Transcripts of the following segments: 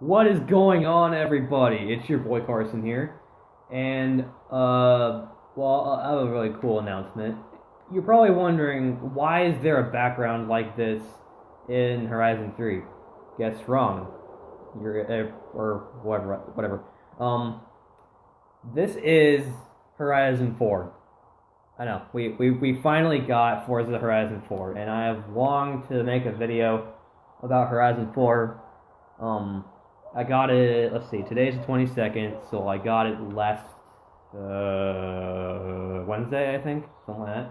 What is going on, everybody? It's your boy Carson here, and I have a really cool announcement. You're probably wondering why is there a background like this in Horizon 3? Guess wrong. Or whatever. Um, this is Horizon 4. I know we finally got Forza Horizon 4, and I have longed to make a video about Horizon 4. Um, I got it. Let's see. Today's the 22nd, so I got it last Wednesday, I think, something like that.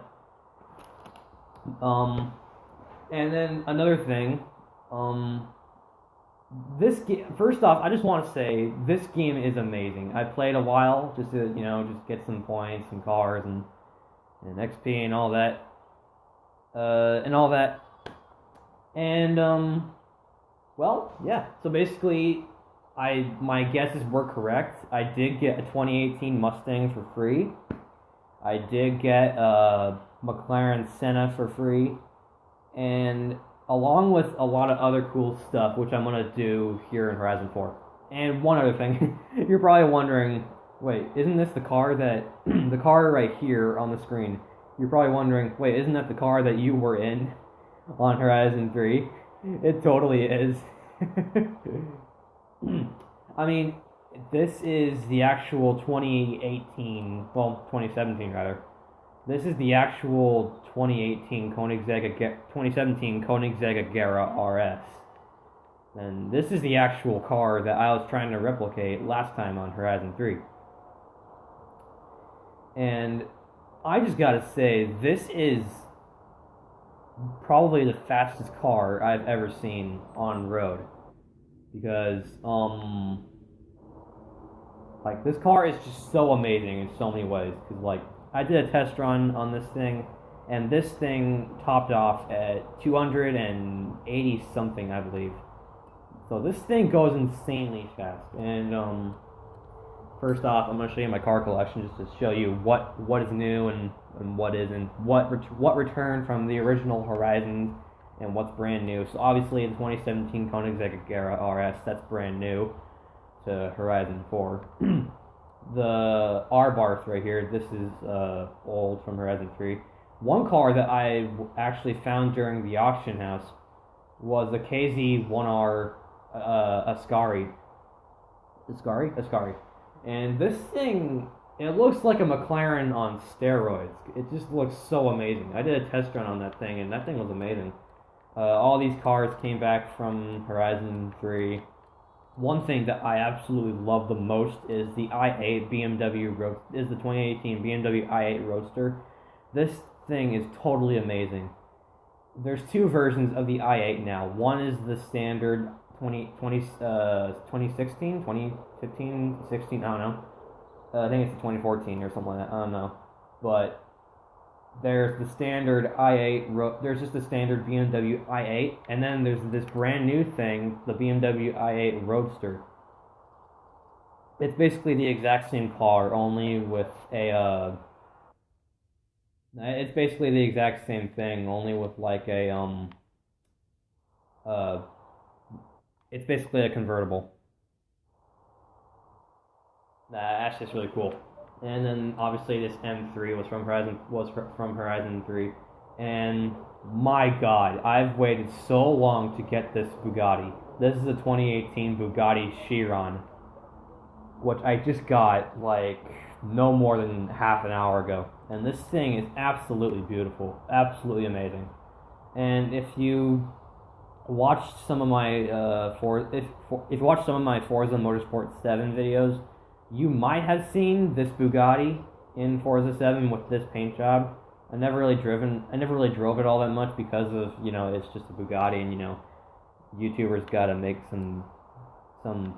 And then another thing. Um, this game. First off, I just want to say this game is amazing. I played a while just to just get some points and cars and XP and all that. And all that. And well, yeah. So basically, my guesses were correct. I did get a 2018 Mustang for free. I did get a McLaren Senna for free, and along with a lot of other cool stuff, which I'm gonna do here in Horizon 4. And one other thing, you're probably wondering, wait, isn't this the car that the car right here on the screen? You're probably wondering, wait, isn't that the car that you were in on Horizon 3? It totally is. I mean, this is the actual 2018, well, 2017 rather. This is the actual 2017 Koenigsegg Agera RS. And this is the actual car that I was trying to replicate last time on Horizon 3. And I just gotta say, this is probably the fastest car I've ever seen on road. Because, like, this car is just so amazing in so many ways. Because, like, I did a test run on this thing, and this thing topped off at 280 something, I believe. So this thing goes insanely fast. And, first off, I'm going to show you my car collection just to show you what is new and what isn't. What returned from the original Horizons and what's brand new. So obviously the 2017 Koenigsegg Agera RS, that's brand new to Horizon 4. The R-Barth right here, this is old from Horizon 3. One car that I actually found during the auction house was the KZ1R Ascari. Ascari. And this thing, it looks like a McLaren on steroids. It just looks so amazing. I did a test run on that thing, and that thing was amazing. All these cars came back from Horizon 3. One thing that I absolutely love the most is the i8 BMW is the 2018 BMW i8 Roadster. This thing is totally amazing. There's two versions of the i8 now. One is the standard 2016, 2015, 16, I don't know. I think it's 2014 or something like that. I don't know. But there's the standard i8, there's just the standard BMW i8, and then there's this brand new thing, the BMW i8 Roadster. It's basically the exact same car, only with it's basically the exact same thing, only with like uh, it's basically a convertible. That's just really cool. And then obviously this M3 from Horizon 3, and my God, I've waited so long to get this Bugatti. This is a 2018 Bugatti Chiron, which I just got like no more than half an hour ago, and this thing is absolutely beautiful, absolutely amazing. And if you watched some of my if you watched some of my Forza Motorsport 7 videos, you might have seen this Bugatti in Forza 7 with this paint job. I never really drove it all that much because of, it's just a Bugatti, and YouTubers gotta make some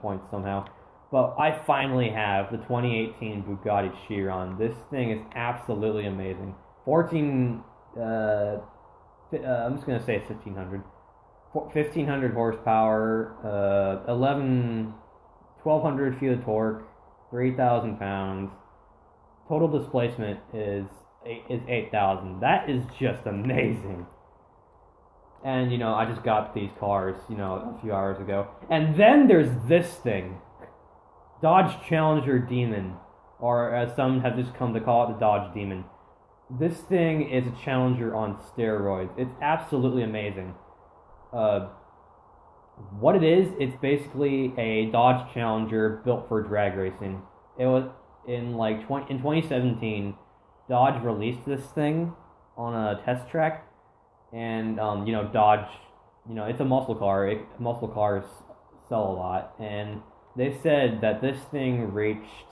points somehow. But I finally have the 2018 Bugatti Chiron. This thing is absolutely amazing. 14 I'm just gonna say it's 1500 horsepower, 1200 feet of torque, 3,000 pounds. Total displacement is 8,000. That is just amazing. And, I just got these cars, a few hours ago. And then there's this thing. Dodge Challenger Demon. Or as some have just come to call it, the Dodge Demon. This thing is a Challenger on steroids. It's absolutely amazing. What it is, it's basically a Dodge Challenger built for drag racing. It was in 2017, Dodge released this thing on a test track, and Dodge, it's a muscle car. Muscle cars sell a lot, and they said that this thing reached.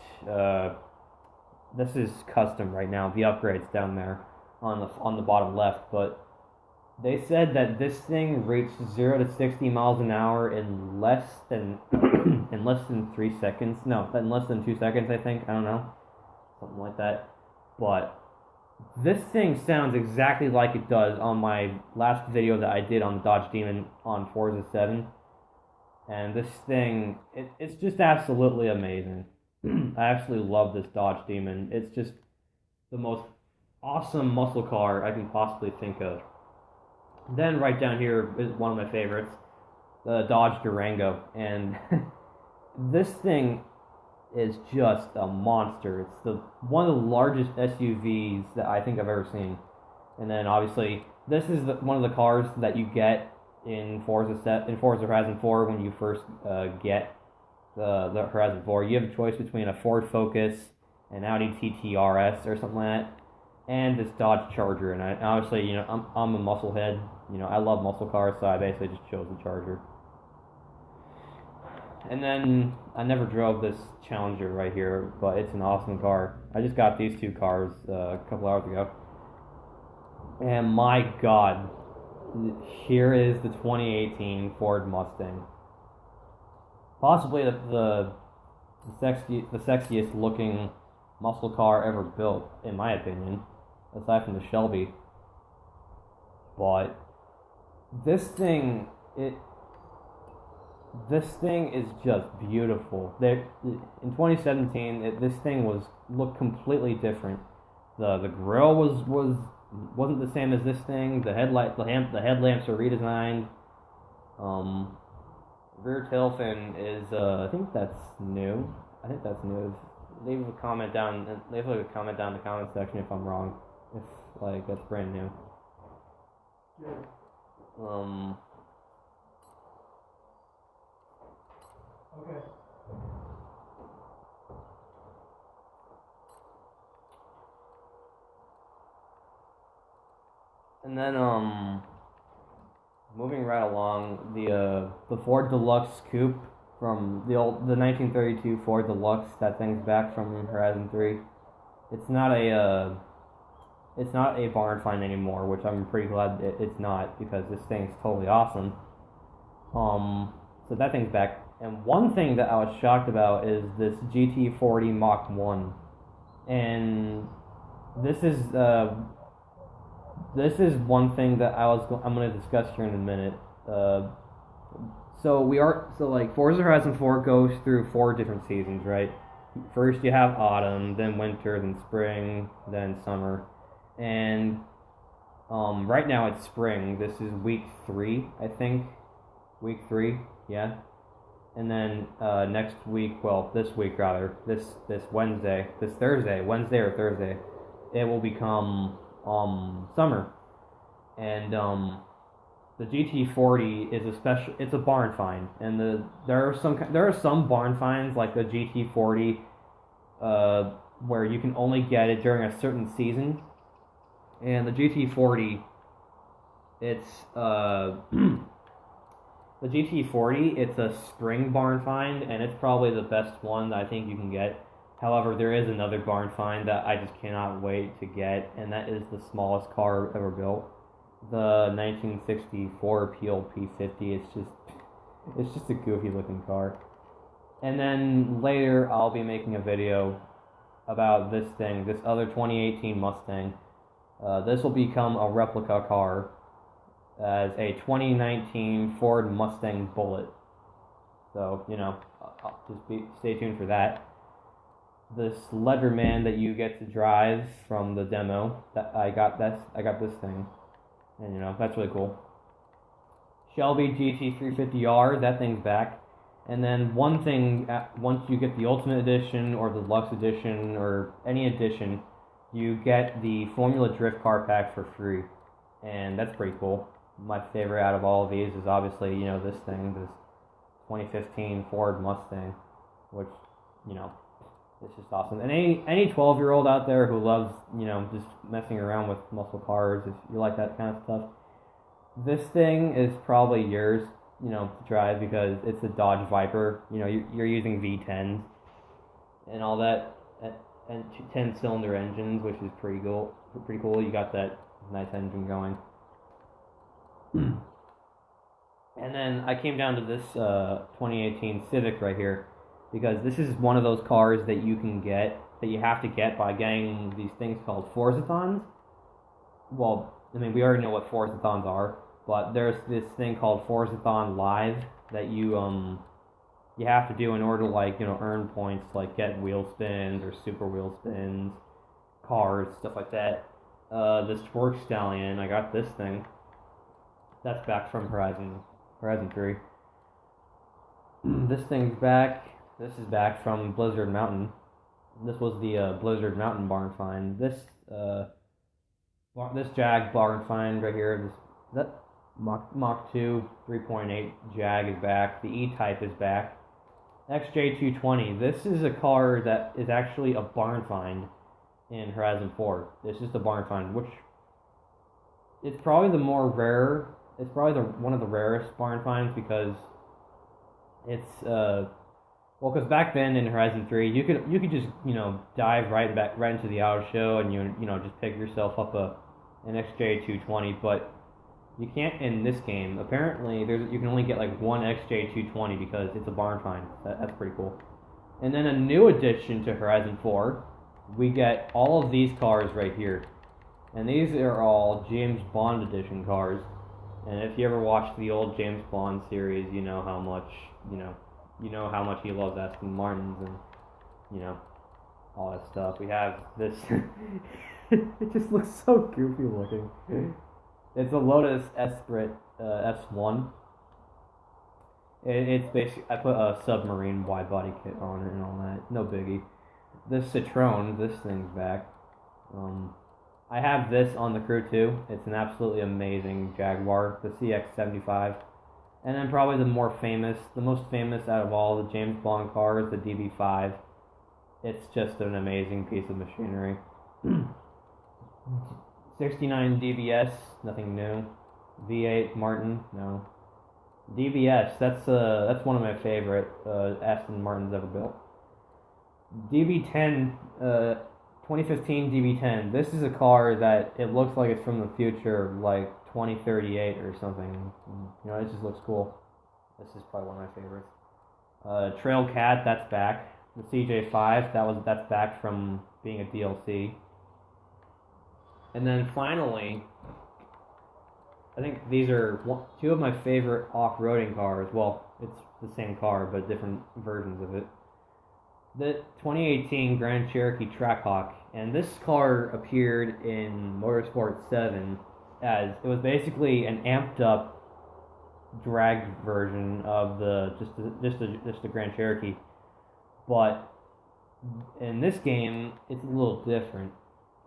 This is custom right now. The upgrade's down there on the bottom left, but they said that this thing reached 0 to 60 miles an hour in less than in less than 3 seconds. No, in less than 2 seconds, I think. I don't know, something like that. But this thing sounds exactly like it does on my last video that I did on the Dodge Demon on Forza 7. And this thing, it's just absolutely amazing. I absolutely love this Dodge Demon. It's just the most awesome muscle car I can possibly think of. Then right down here is one of my favorites, the Dodge Durango. And this thing is just a monster. It's one of the largest SUVs that I think I've ever seen. And then obviously this is one of the cars that you get in Forza Horizon 4 when you first get the Horizon 4. You have a choice between a Ford Focus, an Audi TT RS or something like that, and this Dodge Charger. And obviously, I'm a muscle head. I love muscle cars, so I basically just chose the Charger. And then I never drove this Challenger right here, but it's an awesome car. I just got these two cars a couple hours ago, and my God, here is the 2018 Ford Mustang. Possibly the sexiest looking muscle car ever built, in my opinion, aside from the Shelby. But this thing is just beautiful. In 2017, this thing looked completely different. The grill wasn't the same as this thing. The headlamps are redesigned. Rear tail fin is I think that's new. Leave a comment down in the comment section if I'm wrong. If that's brand new. Okay. And then moving right along, the Ford Deluxe Coupe from the 1932 Ford Deluxe. That thing's back from Horizon 3. It's not a barn find anymore, which I'm pretty glad it's not, because this thing's totally awesome. So that thing's back. And one thing that I was shocked about is this GT40 Mach 1. And this is one thing that I'm going to discuss here in a minute. Forza Horizon 4 goes through 4 different seasons, right? First you have autumn, then winter, then spring, then summer. And right now it's spring. This is week 3, I think. Week 3, yeah. And then next week, this week rather, this Wednesday or Thursday, it will become summer. And the GT40 is it's a barn find, and there are some barn finds like the GT40 where you can only get it during a certain season. And the GT40, it's a spring barn find, and it's probably the best one that I think you can get. However, there is another barn find that I just cannot wait to get, and that is the smallest car ever built, the 1964 Peel P50. It's just a goofy looking car. And then later I'll be making a video about this other 2018 Mustang. This will become a replica car as a 2019 Ford Mustang Bullet. So, stay tuned for that. This Leatherman that you get to drive from the demo, I got this thing, and that's really cool. Shelby GT350R, that thing's back. And then one thing, once you get the Ultimate Edition or the Deluxe Edition or any edition, you get the Formula Drift car pack for free. And that's pretty cool. My favorite out of all of these is obviously, this thing, this 2015 Ford Mustang, which, you know, it's just awesome. And any 12-year-old out there who loves, just messing around with muscle cars, if you like that kind of stuff, this thing is probably yours, to drive because it's a Dodge Viper. You're using V10s and all that, and 10-cylinder engines, which is pretty cool. Pretty cool. You got that nice engine going. And then I came down to this 2018 Civic right here because this is one of those cars that you have to get by getting these things called Forzathons. Well, I mean, we already know what Forzathons are, but there's this thing called Forzathon Live that you have to do in order to earn points, like get wheel spins or super wheel spins, cars, stuff like that. This Twerk Stallion, I got this thing. That's back from Horizon 3. This thing's back. This is back from Blizzard Mountain. This was the Blizzard Mountain barn find. This Jag barn find right here. That Mach 2 3.8 Jag is back. The E-Type is back. XJ220. This is a car that is actually a barn find in Horizon 4. It's just a barn find, which it's probably the more rare. It's probably one of the rarest barn finds because it's because back then in Horizon 3 you could just dive right into the auto show and just pick yourself up an XJ220, but you can't in this game. Apparently you can only get one XJ220 because it's a barn find. That's pretty cool. And then a new addition to Horizon 4, we get all of these cars right here, and these are all James Bond edition cars. And if you ever watched the old James Bond series, you know how much he loves Aston Martins and all that stuff. We have this. It just looks so goofy looking. It's a Lotus Esprit S1. It's basically, I put a submarine wide body kit on it and all that. No biggie. This Citroen, this thing's back. I have this on the crew too. It's an absolutely amazing Jaguar, the CX-75. And then probably the most famous out of all the James Bond cars, the DB5. It's just an amazing piece of machinery. 69 DBS, nothing new. V8 Martin, no. DBS, that's one of my favorite Aston Martins ever built. DB10, 2015 DB10. This is a car that it looks like it's from the future, like 2038 or something. It just looks cool. This is probably one of my favorites. Trail Cat, that's back. The CJ5, that's back from being a DLC. And then finally, I think these are two of my favorite off-roading cars. Well, it's the same car, but different versions of it. The 2018 Grand Cherokee Trackhawk, and this car appeared in Motorsport 7 as it was basically an amped up, dragged version of just the Grand Cherokee, but in this game it's a little different.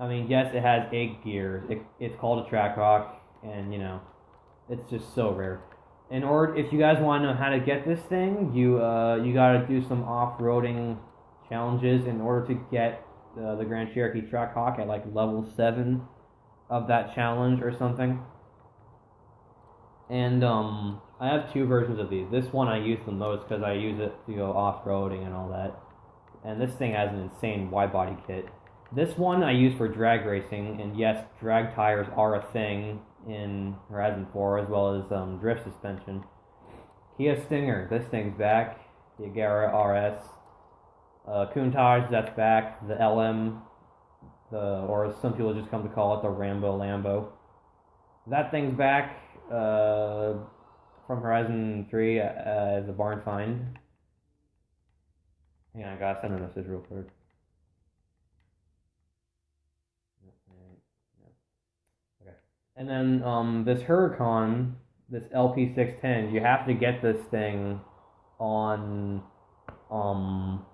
I mean, yes, it has 8 gears. It's called a Trackhawk, and it's just so rare. If you guys want to know how to get this thing, you got to do some off-roading challenges in order to get the Grand Cherokee Trackhawk at level 7 of that challenge or something. And I have 2 versions of these. This one I use the most because I use it to go off-roading and all that. And this thing has an insane wide body kit. This one I use for drag racing, and yes, drag tires are a thing in Horizon 4 as well as drift suspension. Kia Stinger, this thing's back. The Agera RS. Countach, that's back. The LM, or as some people just come to call it, the Rambo Lambo. That thing's back from Horizon 3 as a barn find. Hang on, I gotta send a message real quick. Okay. And then this this LP610, you have to get this thing on, um,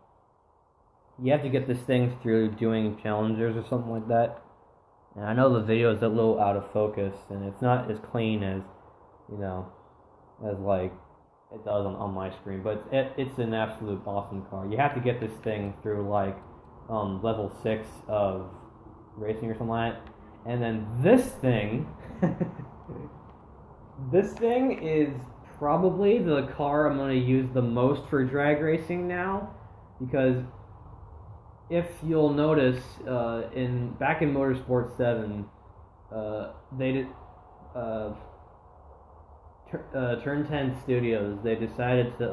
you have to get this thing through doing challengers or something like that. And I know the video is a little out of focus, and it's not as clean as, you know, as like it does on my screen, but it's an absolute awesome car. You have to get this thing through like level 6 of racing or something like that. And then this thing, this thing is probably the car I'm going to use the most for drag racing now, because if you'll notice, back in Motorsport 7, they did Turn 10 Studios. They decided to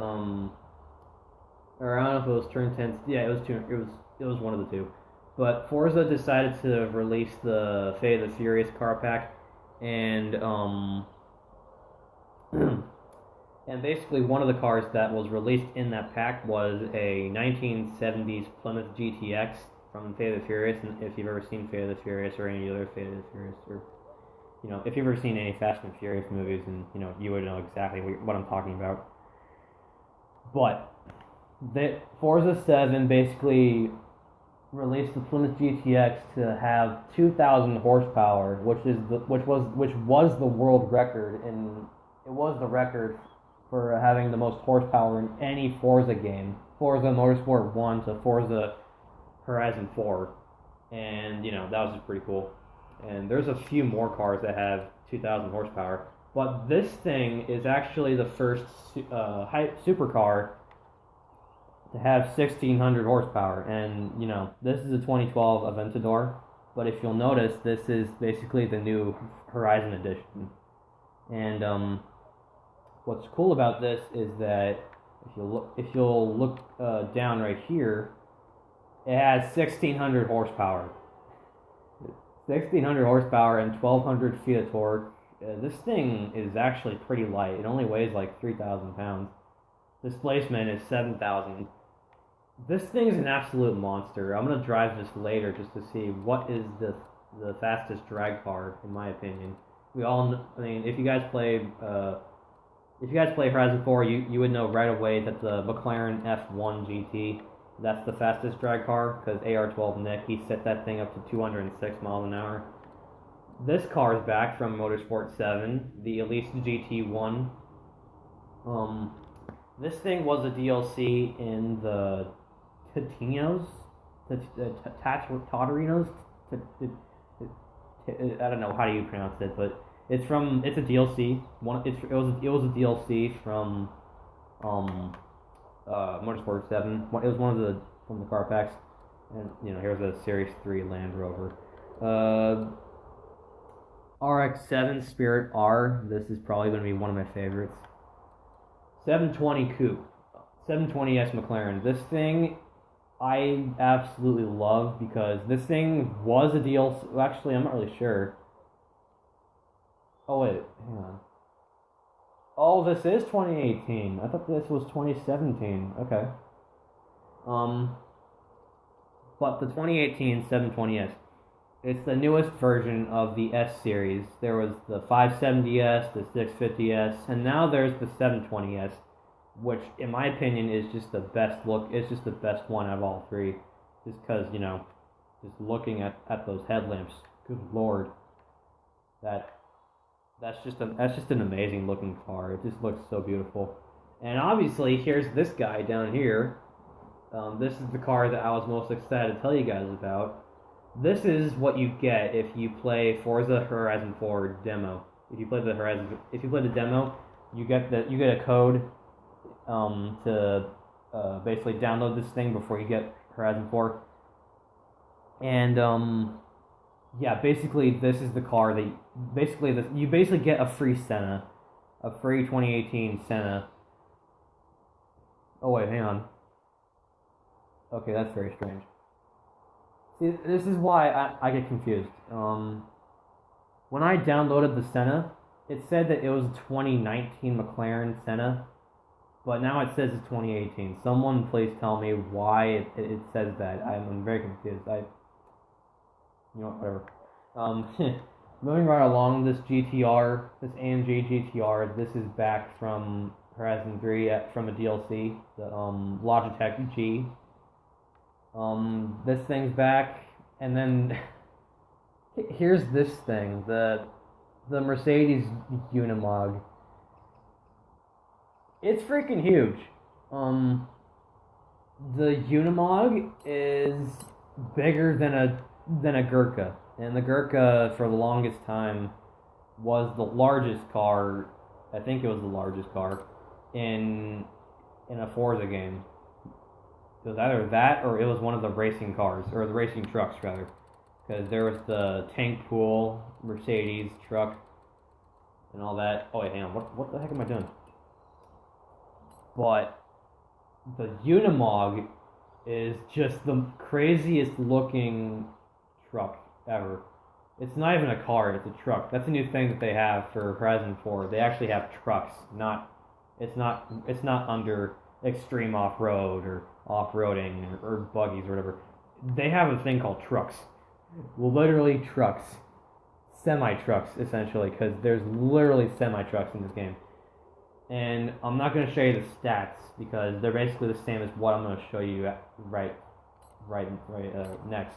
or I don't know if it was Turn 10. Yeah, it was one of the two. But Forza decided to release the Fate of the Furious car pack, and and basically one of the cars that was released in that pack was a 1970s Plymouth GTX from Fate of the Furious. And if you've ever seen Fate of the Furious or any other Fate of the Furious, or if you've ever seen any Fast and Furious movies, and you would know exactly what I'm talking about. But the Forza 7 basically released the Plymouth GTX to have 2,000 horsepower, which was the world record, and it was the record for having the most horsepower in any Forza game. Forza Motorsport 1 to Forza Horizon 4, and that was just pretty cool. And there's a few more cars that have 2,000 horsepower, but this thing is actually the first supercar to have 1,600 horsepower. And this is a 2012 Aventador, but if you'll notice, this is basically the new Horizon edition. And what's cool about this is that if you'll look down right here, it has 1,600 horsepower. 1,600 horsepower and 1,200 feet of torque. This thing is actually pretty light. It only weighs like 3,000 pounds. Displacement is 7,000. This thing is an absolute monster. I'm gonna drive this later just to see what is the fastest drag car, in my opinion. If you guys play Horizon 4, you would know right away that the McLaren F1 GT, that's the fastest drag car, because AR12 Nick, he set that thing up to 206 miles an hour. This car is back from Motorsport 7, the Elise GT1. This thing was a DLC in the Totarinos? I don't know how do you pronounce it, but it's a DLC. It was a DLC from Motorsport 7. It was from the car packs, and here's a Series 3 Land Rover. RX-7 Spirit R. This is probably going to be one of my favorites. 720 Coupe, 720S McLaren. This thing I absolutely love, because this thing was a DLC. Well, actually, I'm not really sure. Oh wait, hang on. Oh, this is 2018. I thought this was 2017. Okay. But the 2018 720S, it's the newest version of the S series. There was the 570S, the 650S, and now there's the 720S, which, in my opinion, is just the best look. It's just the best one out of all three, just because just looking at those headlamps. Good lord, that's just an amazing looking car. It just looks so beautiful. And obviously, here's this guy down here. This is the car that I was most excited to tell you guys about. This is what you get if you play Forza Horizon 4 demo. If you play the demo, you get a code to basically download this thing before you get Horizon 4. And yeah, basically this is the car that you basically get a free Senna, a free 2018 Senna. Oh wait, hang on. Okay, that's very strange. See, this is why I get confused. When I downloaded the Senna, it said that it was a 2019 McLaren Senna, but now it says it's 2018. Someone please tell me why it says that. I'm very confused. Whatever. moving right along, this GTR, this AMG GTR, this is back from Horizon 3 from a DLC, the Logitech G. This thing's back, and then here's this thing, the Mercedes Unimog. It's freaking huge. The Unimog is bigger than a Gurkha, and the Gurkha for the longest time was the largest car. I think it was the largest car in a Forza game. It was either that or it was one of the racing cars or the racing trucks rather, because there was the tank pool Mercedes truck and all that. Oh wait, hang on. What the heck am I doing? But the Unimog is just the craziest looking truck ever. It's not even a car, it's a truck. That's a new thing that they have for Horizon 4. They actually have trucks, it's not under extreme off-road or off-roading or buggies or whatever. They have a thing called trucks. Literally trucks. Semi-trucks, essentially, because there's literally semi-trucks in this game. And I'm not going to show you the stats because they're basically the same as what I'm going to show you right next.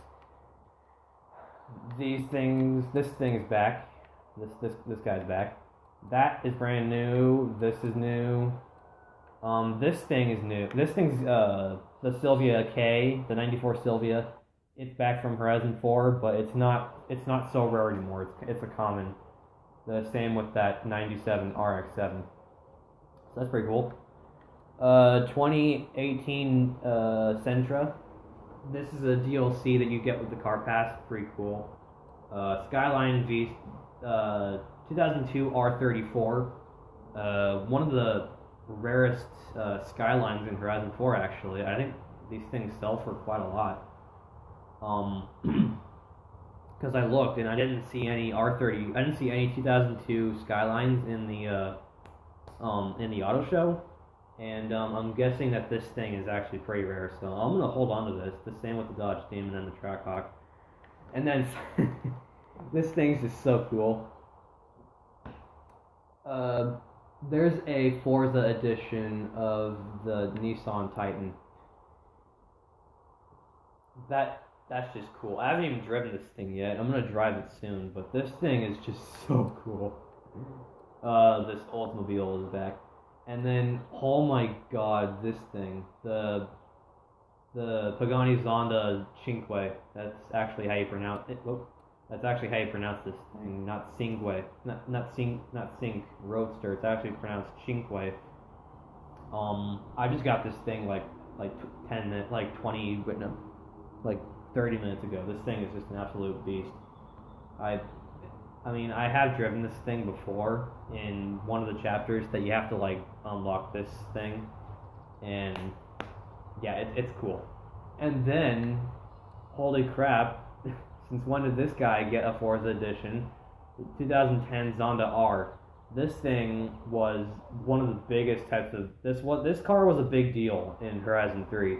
This thing is back. This guy's back. That is brand new. This is new. This thing is new. This thing's the Sylvia K, the '94 Sylvia. It's back from Horizon 4, but it's not so rare anymore. It's a common. The same with that '97 RX-7. So that's pretty cool. 2018 Sentra. This is a DLC that you get with the car pass. Pretty cool. Skyline V 2002 R34. One of the rarest Skylines in Horizon 4, actually. I think these things sell for quite a lot. Because I looked and I didn't see any R30. I didn't see any 2002 Skylines in the auto show, and I'm guessing that this thing is actually pretty rare. So I'm gonna hold on to this. The same with the Dodge Demon and the Trackhawk. And then this thing's just so cool. There's a Forza edition of the Nissan Titan. That's just cool. I haven't even driven this thing yet. I'm gonna drive it soon, but this thing is just so cool. This Oldsmobile is back, and then oh my god, this thing, the Pagani Zonda Cinque. That's actually how you pronounce it. Whoop. That's actually how you pronounce this thing, not Cinque, not Cinque Roadster. It's actually pronounced Cinque. I just got this thing like 10 minutes, like 20, wait no, like 30 minutes ago. This thing is just an absolute beast. I mean, I have driven this thing before in one of the chapters that you have to like unlock this thing, and yeah, it's cool. And then, holy crap, since when did this guy get a Forza edition? 2010 Zonda R. This thing was one of the biggest types of this car was a big deal in Horizon 3.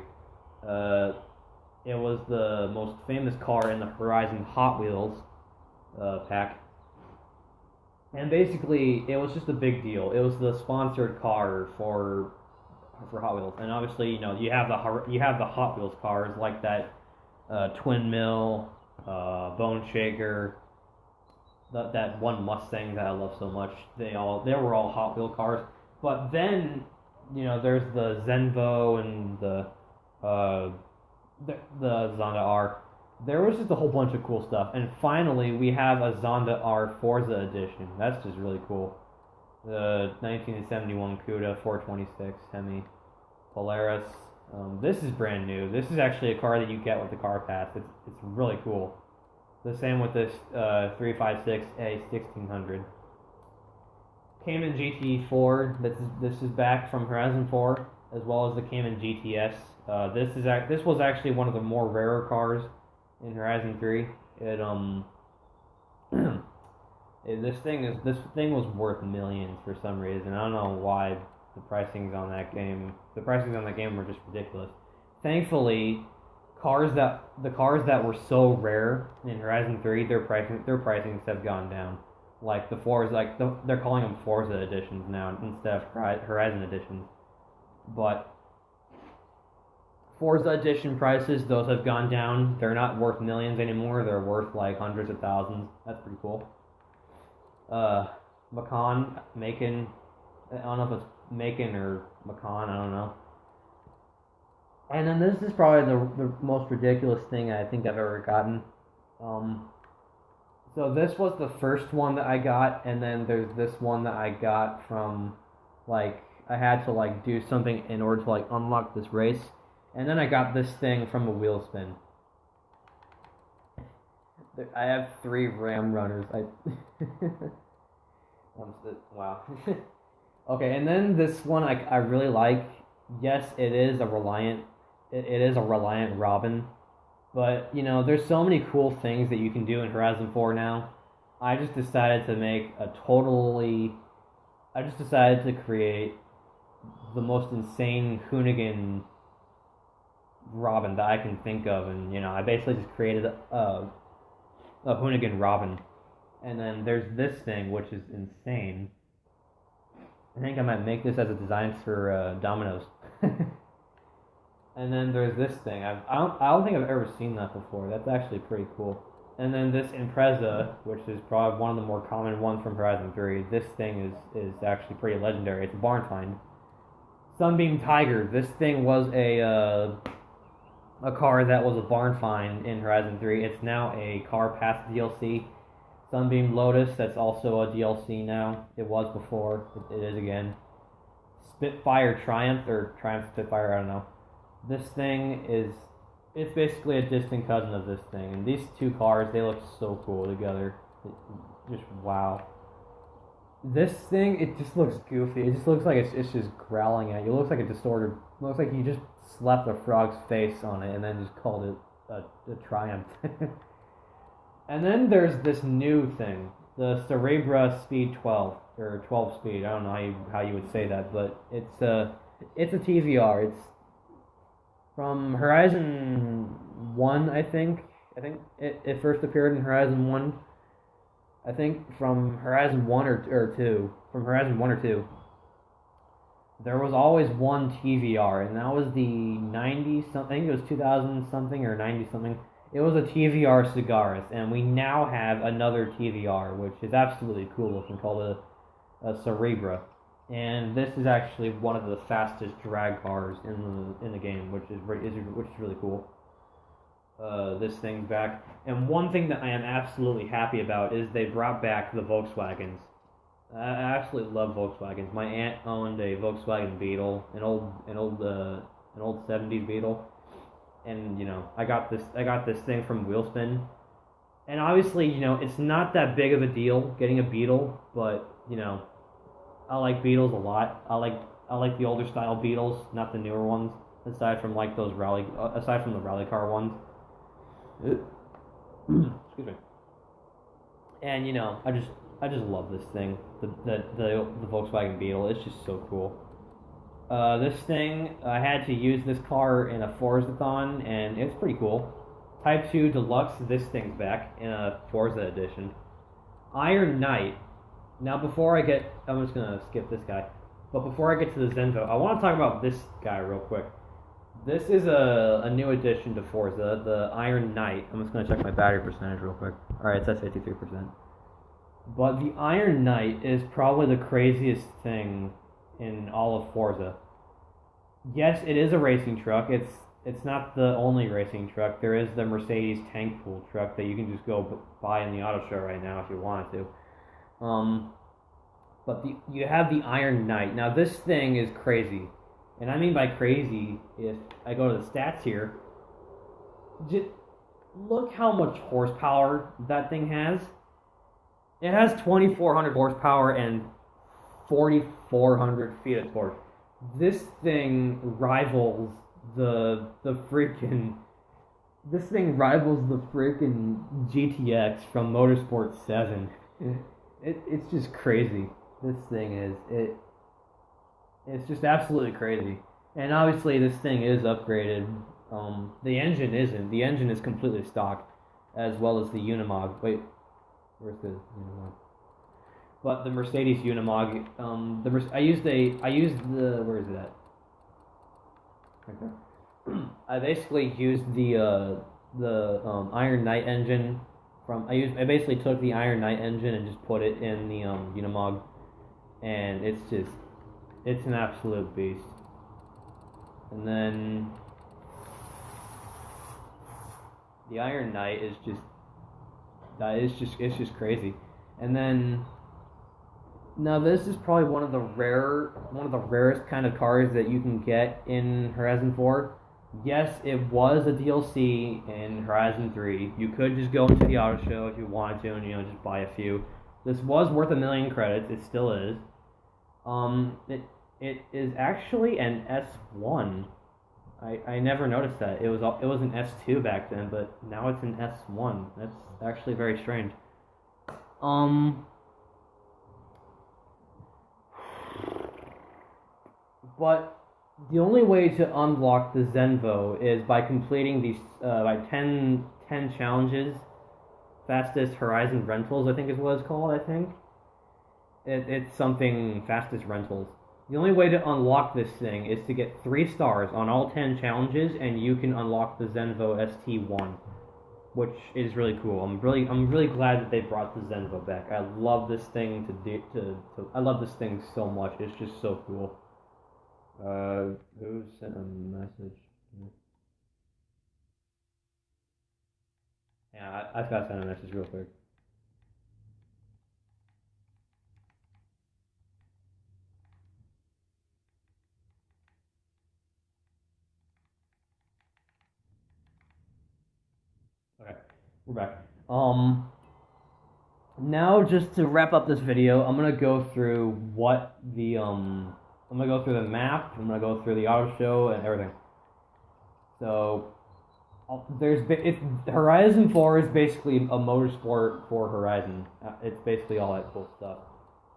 It was the most famous car in the Horizon Hot Wheels pack. And basically, it was just a big deal. It was the sponsored car for Hot Wheels, and obviously, you know, you have the Hot Wheels cars like that Twin Mill, Bone Shaker, that one Mustang that I love so much. They were all Hot Wheel cars. But then, you know, there's the Zenvo and the Zonda R. There was just a whole bunch of cool stuff. And finally, we have a Zonda R Forza edition. That's just really cool. The 1971 Cuda 426 Hemi Polaris. This is brand new. This is actually a car that you get with the car pass. It's really cool. The same with this 356 A1600. Cayman GT4. This is back from Horizon 4, as well as the Cayman GTS. This was actually one of the more rarer cars in Horizon 3. This thing was worth millions for some reason. I don't know why the pricings on that game were just ridiculous. Thankfully, the cars that were so rare in Horizon 3, their pricings have gone down. Like the Forza, they're calling them Forza editions now instead of Horizon editions. But Forza edition prices, those have gone down. They're not worth millions anymore. They're worth like hundreds of thousands. That's pretty cool. Macon, I don't know if it's Macon or Macon, I don't know. And then this is probably the most ridiculous thing I think I've ever gotten. So this was the first one that I got, and then there's this one that I got from, like, I had to, like, do something in order to, like, unlock this race. And then I got this thing from a wheel spin. I have 3 Ram runners. Wow. Okay, and then this one I really like. Yes, it is a Reliant Robin. But, you know, there's so many cool things that you can do in Horizon 4 now. I just decided to create the most insane Hoonigan Robin that I can think of. And, you know, I basically just created a Hoonigan Robin. And then there's this thing, which is insane. I think I might make this as a design for Domino's. And then there's this thing. I don't think I've ever seen that before. That's actually pretty cool. And then this Impreza, which is probably one of the more common ones from Horizon 3. This thing is actually pretty legendary. It's a barn find. Sunbeam Tiger. This thing was a car that was a barn find in Horizon 3. It's now a Car Pass DLC. Sunbeam Lotus, that's also a DLC now. It was before. It is again. Spitfire Triumph, or Triumph Spitfire, I don't know. This thing it's basically a distant cousin of this thing. And these two cars, they look so cool together. Just wow. This thing, it just looks goofy. It just looks like it's just growling at you. It looks like looks like you just slapped a frog's face on it and then just called it a Triumph. And then there's this new thing, the Cerebra Speed 12, or 12 Speed. I don't know how you would say that, but it's a TVR. It's from Horizon 1, I think. I think it first appeared in Horizon 1. I think from Horizon 1 or 2. From Horizon 1 or 2. There was always one TVR, and that was the 90-something. I think it was 2000-something or 90-something. It was a TVR Cigaris, and we now have another TVR, which is absolutely cool looking, called a Cerebra. And this is actually one of the fastest drag cars in the game, which is really cool. This thing's back, and one thing that I am absolutely happy about is they brought back the Volkswagens. I absolutely love Volkswagens. My aunt owned a Volkswagen Beetle, an old 70s Beetle. And, you know, I got this thing from Wheelspin. And obviously, you know, it's not that big of a deal getting a Beetle, but, you know, I like Beetles a lot. I like the older style Beetles, not the newer ones, aside from the rally car ones. Excuse me. And, you know, I just love this thing. The Volkswagen Beetle. It's just so cool. This thing, I had to use this car in a Forza-thon, and it's pretty cool. Type 2 Deluxe, this thing's back in a Forza edition. Iron Knight. Now, I'm just gonna skip this guy. But before I get to the Zenvo, I want to talk about this guy real quick. This is a new addition to Forza, the Iron Knight. I'm just gonna check my battery percentage real quick. Alright, it's at 53%. But the Iron Knight is probably the craziest thing in all of Forza. Yes, it is a racing truck. It's not the only racing truck. There is the Mercedes tank pool truck that you can just go buy in the auto show right now if you wanted to. But you have the Iron Knight. Now this thing is crazy. And I mean by crazy, if I go to the stats here, just look how much horsepower that thing has. It has 2,400 horsepower and 4,400 feet of torque. This thing rivals the freaking GTX from Motorsport 7. It's just crazy. This thing it's just absolutely crazy. And obviously this thing is upgraded The engine isn't. The engine is completely stock, as well as the Unimog. Wait, where's the Unimog? But the Mercedes Unimog, I used the where is it at? Okay. I basically used the Iron Knight engine from I basically took the Iron Knight engine and just put it in the Unimog, and it's an absolute beast. And then the Iron Knight is just it's just crazy. And then now this is probably one of the rarest kind of cars that you can get in Horizon 4. Yes, it was a DLC in Horizon 3. You could just go into the auto show if you wanted to and just buy a few. This was worth 1,000,000 credits. It still is. It is actually an S1. I never noticed that. It was an S2 back then, but now it's an S1. That's actually very strange. But the only way to unlock the Zenvo is by completing these by 10 challenges. Fastest Horizon Rentals, I think is what it's called. I think it's something Fastest Rentals. The only way to unlock this thing is to get 3 stars on all 10 challenges, and you can unlock the Zenvo ST1, which is really cool. I'm really glad that they brought the Zenvo back. I love this thing I love this thing so much. It's just so cool. Who sent a message? Yeah, I've got to send a message real quick. Okay, we're back. Now just to wrap up this video, I'm gonna go through I'm gonna go through the map. I'm gonna go through the auto show and everything. So Horizon 4 is basically a motorsport for Horizon. It's basically all that cool stuff.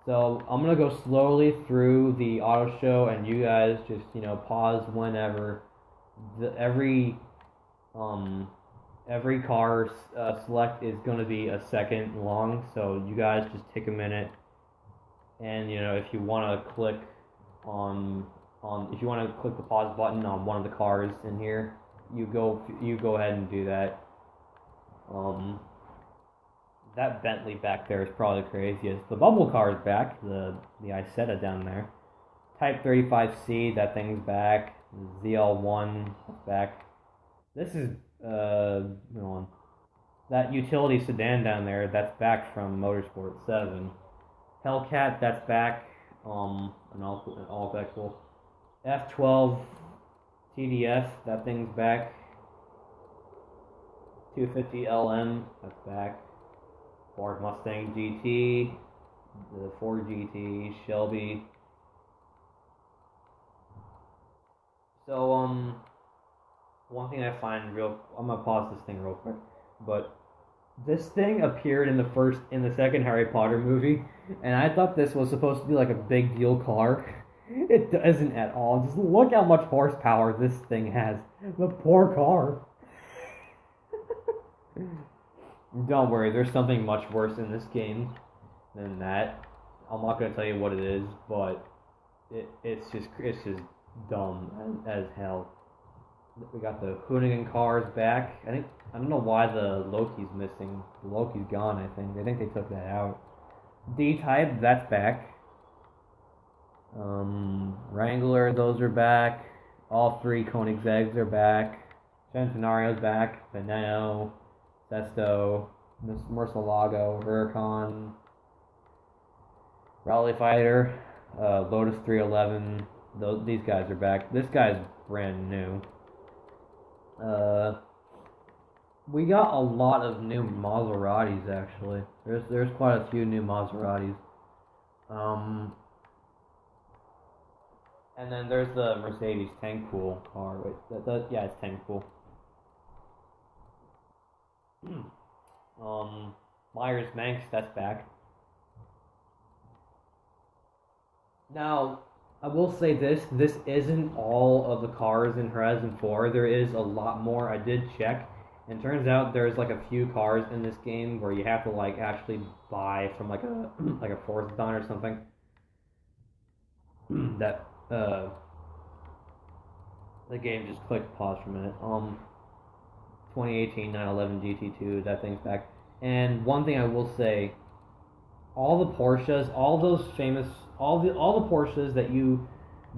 So I'm gonna go slowly through the auto show, and you guys just pause whenever. Every car select is gonna be a second long, so you guys just take a minute, and if you want to click on if you want to click the pause button on one of the cars in here, you go ahead and do that. That Bentley back there is probably the craziest. The bubble car is back. The Isetta down there. Type 35C, that thing's back. ZL1 is back. This is that utility sedan down there. That's back from Motorsport 7. Hellcat, that's back. And all that cool. F12 TDF, that thing's back. 250 LM, that's back. Ford Mustang GT, the Ford GT, Shelby. So, one thing I find I'm gonna pause this thing real quick, but this thing appeared in the second Harry Potter movie, and I thought this was supposed to be like a big deal car. It doesn't at all. Just look how much horsepower this thing has. The poor car. Don't worry, there's something much worse in this game than that. I'm not gonna tell you what it is, but it's just dumb as hell. We got the Hoonigan cars back. I don't know why the Loki's missing. The Loki's gone, I think. I think they took that out. D-Type, that's back. Wrangler, those are back. All 3 Koenigsegg's are back. Centenario's back. Veneno, Sesto, Murcielago, Huracan, Rally Fighter, Lotus 311. These guys are back. This guy's brand new. We got a lot of new Maseratis actually. There's quite a few new Maseratis. And then there's the Mercedes Tank Pool car. Wait, yeah, it's Tank Pool. Myers Manx, that's back. Now, I will say this isn't all of the cars in Horizon 4. There is a lot more. I did check, and turns out there's like a few cars in this game where you have to like actually buy from like a like a Forza or something. That the game just clicked pause for a minute. 2018 911 GT2, that thing's back. And one thing I will say, all the Porsches, all those famous, all the Porsches that you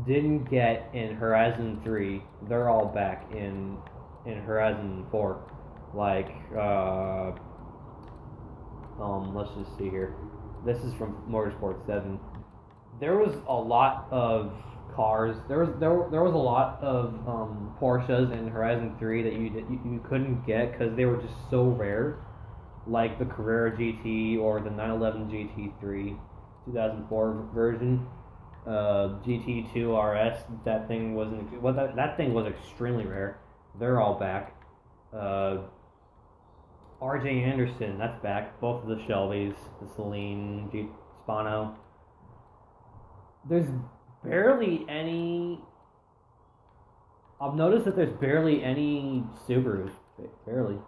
didn't get in Horizon 3, they're all back in Horizon 4. Like let's just see here. This is from Motorsport 7. There was a lot of cars. There was a lot of Porsches in Horizon 3 that you couldn't get because they were just so rare, like the Carrera GT or the 911 GT3 2004 version. GT2 RS, that thing wasn't that thing was extremely rare. They're all back. RJ Anderson, that's back. Both of the Shelbys, the Celine, Spano. There's barely any. I've noticed that there's barely any Subarus. Barely.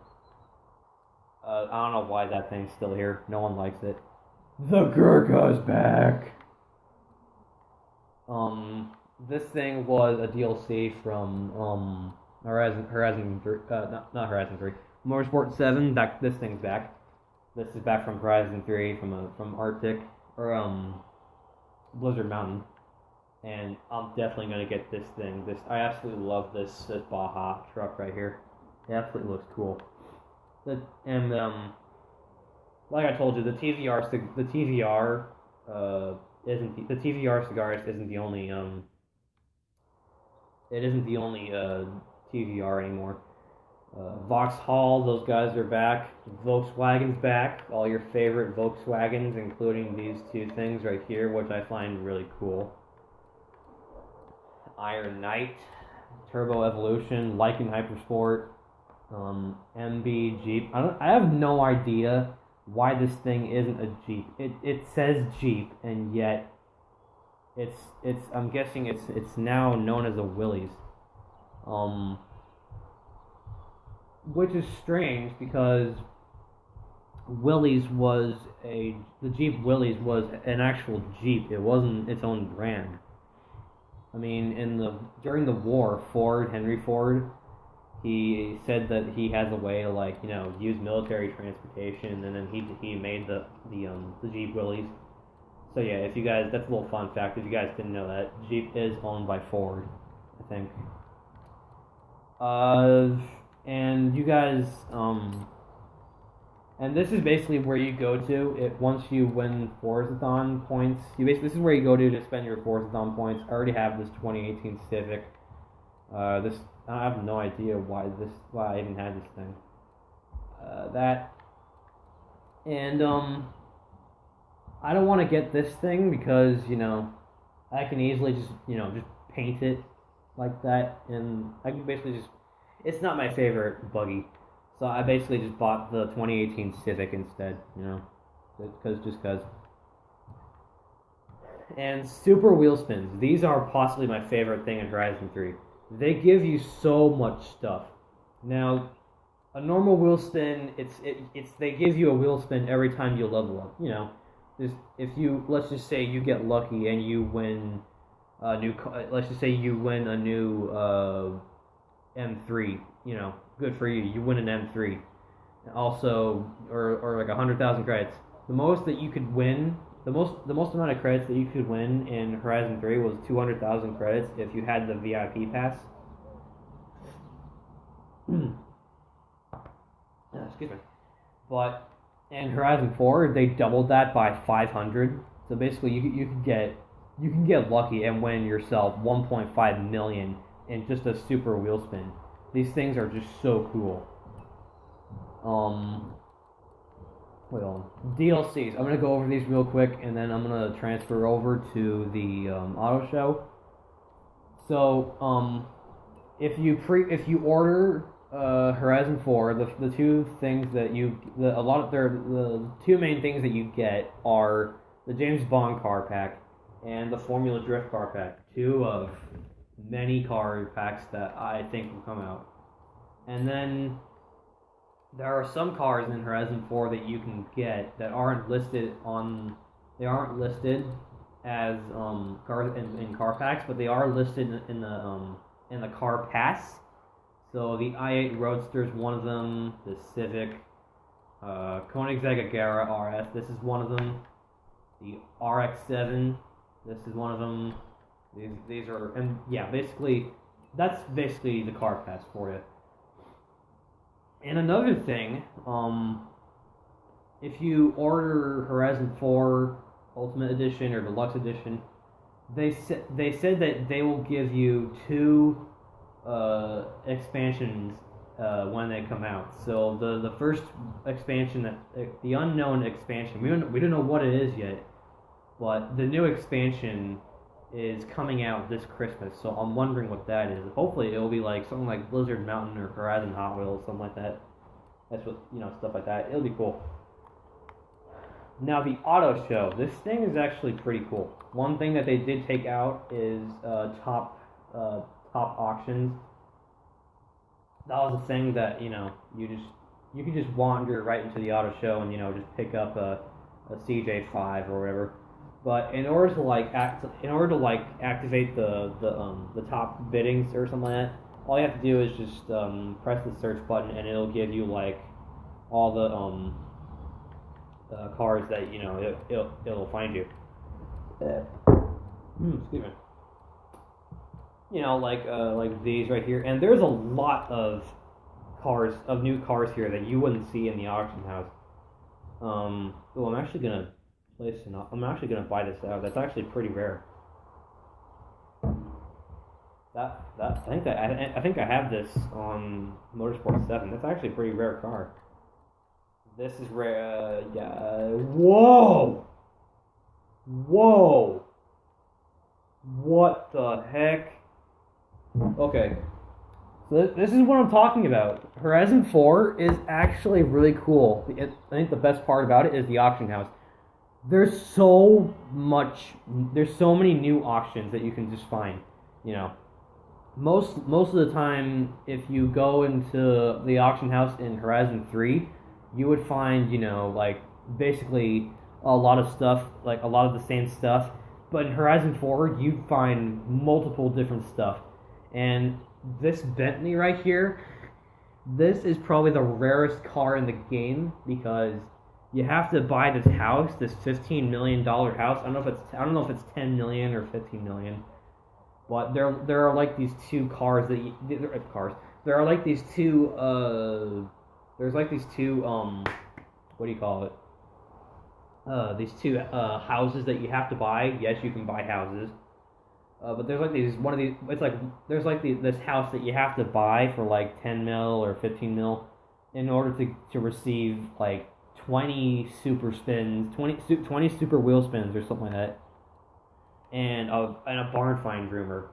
I don't know why that thing's still here. No one likes it. The Gurkha's back. This thing was a DLC from Horizon 3. Not Horizon 3. Motorsport 7. This thing's back. This is back from Horizon 3 from Arctic or Blizzard Mountain, and I'm definitely gonna get this thing. I absolutely love this Baja truck right here. It absolutely looks cool. And like I told you, the TVR isn't the TVR Cigaris isn't the only it isn't the only TVR anymore. Vauxhall, those guys are back. Volkswagen's back. All your favorite Volkswagens, including these two things right here, which I find really cool. Iron Knight, Turbo Evolution, Lycan Hypersport, MB Jeep. I have no idea why this thing isn't a Jeep. It says Jeep, and yet it's I'm guessing it's now known as a Willys. Which is strange because the Jeep Willys was an actual Jeep. It wasn't its own brand. I mean, during the war, Henry Ford, he said that he has a way to use military transportation, and then he made the Jeep Willys. So yeah, if you guys, that's a little fun fact. If you guys didn't know that, Jeep is owned by Ford, I think. And you guys, and this is basically where you go to once you win Forzathon points. This is where you go to spend your Forzathon points. I already have this 2018 Civic. I have no idea why I even had this thing. I don't want to get this thing because I can easily just paint it like that, and I can basically just. It's not my favorite buggy, so I basically just bought the 2018 Civic instead, because. And super wheel spins. These are possibly my favorite thing in Horizon 3. They give you so much stuff. Now, a normal wheel spin, they give you a wheel spin every time you level up. Let's just say you get lucky and you win a new. Let's just say you win a new. M3, good for you. You win an M3. Also, or like 100,000 credits. The most that you could win, the most amount of credits that you could win in Horizon 3 was 200,000 credits if you had the VIP pass. Excuse me. But in Horizon 4, they doubled that by 500. So basically, you can get lucky and win yourself 1.5 million in just a super wheel spin. These things are just so cool. DLCs. I'm gonna go over these real quick, and then I'm gonna transfer over to the auto show. So, if you order Horizon 4, the two things that the two main things that you get are the James Bond car pack and the Formula Drift car pack. two of many car packs that I think will come out. And then there are some cars in Horizon 4 that you can get that aren't listed on. They aren't listed as cars in car packs, but they are listed in the car pass. So the i8 Roadster is one of them. The Civic, Koenigsegg Agera RS. This is one of them. The RX-7. This is one of them. These are, and yeah, basically that's basically the car pass for you. And another thing, if you order Horizon 4 Ultimate Edition or Deluxe Edition, they said that they will give you two expansions when they come out. So the first expansion, the unknown expansion, we don't know what it is yet, but the new expansion is coming out this Christmas. So I'm wondering what that is. Hopefully it will be like something like Blizzard Mountain or Horizon Hot Wheels, something like that. That's what, stuff like that. It'll be cool. Now the auto show. This thing is actually pretty cool. One thing that they did take out is top auctions. That was a thing that you could just wander right into the auto show and just pick up a CJ5 or whatever. But in order to activate the top biddings or something like that, all you have to do is just press the search button and it'll give you like all the cars that it'll find you. Excuse me. Like these right here, and there's a lot of new cars here that you wouldn't see in the auction house. I'm actually gonna buy this out. That's actually pretty rare. I think I have this on Motorsport 7. That's actually a pretty rare car. This is rare. Yeah. Whoa! What the heck? Okay. So this is what I'm talking about. Horizon 4 is actually really cool. I think the best part about it is the auction house. There's so many new auctions that you can just find. Most of the time, if you go into the auction house in Horizon 3, you would find, basically a lot of stuff, like a lot of the same stuff. But in Horizon 4, you'd find multiple different stuff. And this Bentley right here, this is probably the rarest car in the game because you have to buy this house, this $15 million house. I don't know if it's 10 million or 15 million. But there are like these two cars that there are like these two there's like these two what do you call it? These two houses that you have to buy. Yes, you can buy houses. But there's like this house that you have to buy for like 10 mil or 15 mil in order to receive like 20 super spins, 20 super wheel spins or something like that. And a barn find rumor,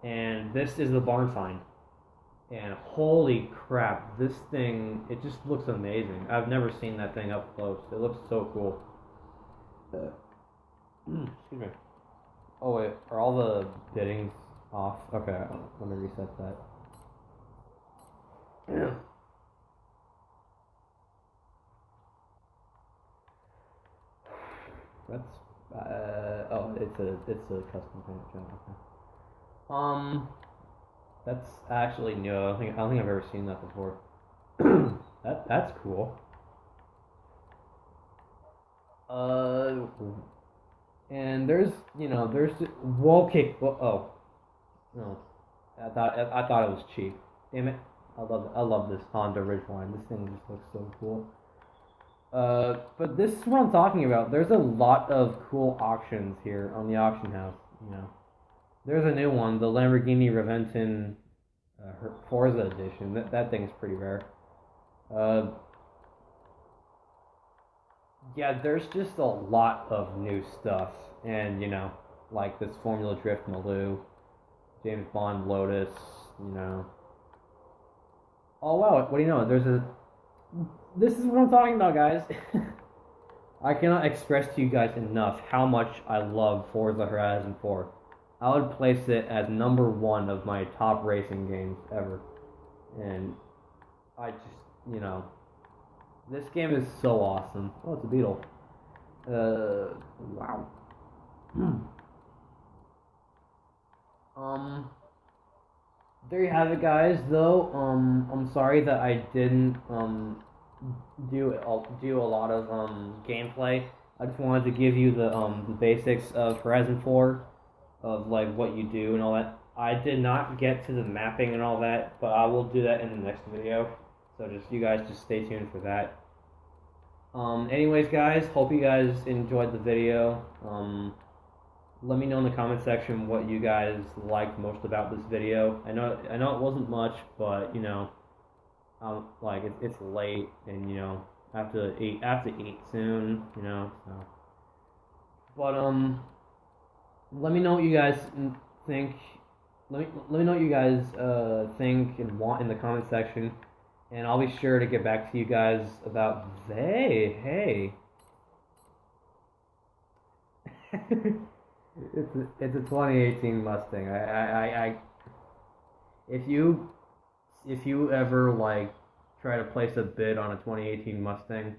and this is the barn find, and holy crap, this thing, it just looks amazing. I've never seen that thing up close. It looks so cool. Excuse me. Oh wait, are all the biddings off? Okay, let me reset that. Yeah. That's it's a custom paint job. Okay. That's actually new. I don't think I've ever seen that before. That's cool. And there's okay. Oh, no, I thought it was cheap. Damn it! I love this Honda Ridgeline. This thing just looks so cool. But this is what I'm talking about. There's a lot of cool auctions here on the auction house. There's a new one, the Lamborghini Reventon Forza edition. That thing is pretty rare. Yeah, there's just a lot of new stuff, and like this Formula Drift Maloo, James Bond Lotus. Oh wow! What do you know? This is what I'm talking about, guys. I cannot express to you guys enough how much I love Forza Horizon 4. I would place it as number one of my top racing games ever. And I just, you know, this game is so awesome. Oh, it's a beetle. Wow. Um, there you have it, guys. Though, I'm sorry that I didn't do a lot of gameplay. I just wanted to give you the basics of Horizon 4, of like what you do and all that. I did not get to the mapping and all that, but I will do that in the next video. So just you guys just stay tuned for that. Anyways, guys, hope you guys enjoyed the video. Let me know in the comment section what you guys liked most about this video. I know it wasn't much, but you know, like it's late, and you know, I have to eat soon, you know. So, but let me know what you guys think. Let me know what you guys think and want in the comment section, and I'll be sure to get back to you guys about hey. It's a 2018 Mustang. If you ever like try to place a bid on a 2018 Mustang,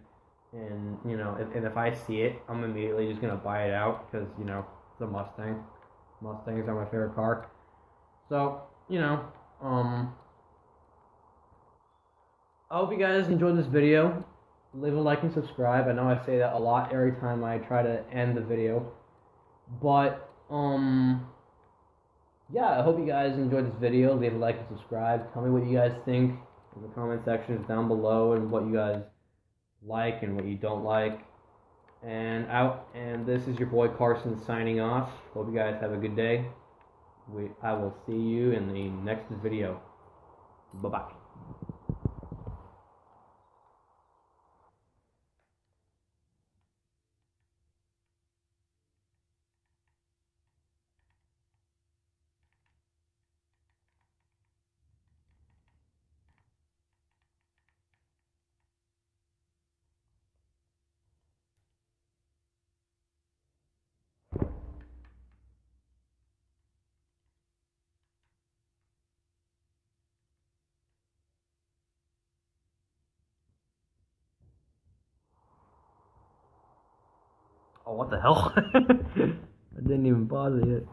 and you know, if I see it, I'm immediately just gonna buy it out because you know it's a Mustang. Mustangs are my favorite car. So you know, I hope you guys enjoyed this video. Leave a like and subscribe. I know I say that a lot every time I try to end the video, but yeah, I hope you guys enjoyed this video. Leave a like and subscribe. Tell me what you guys think in the comment sections down below, and what you guys like and what you don't like. And this is your boy Carson signing off. Hope you guys have a good day. I will see you in the next video. Bye bye. Oh, what the hell? I didn't even bother yet.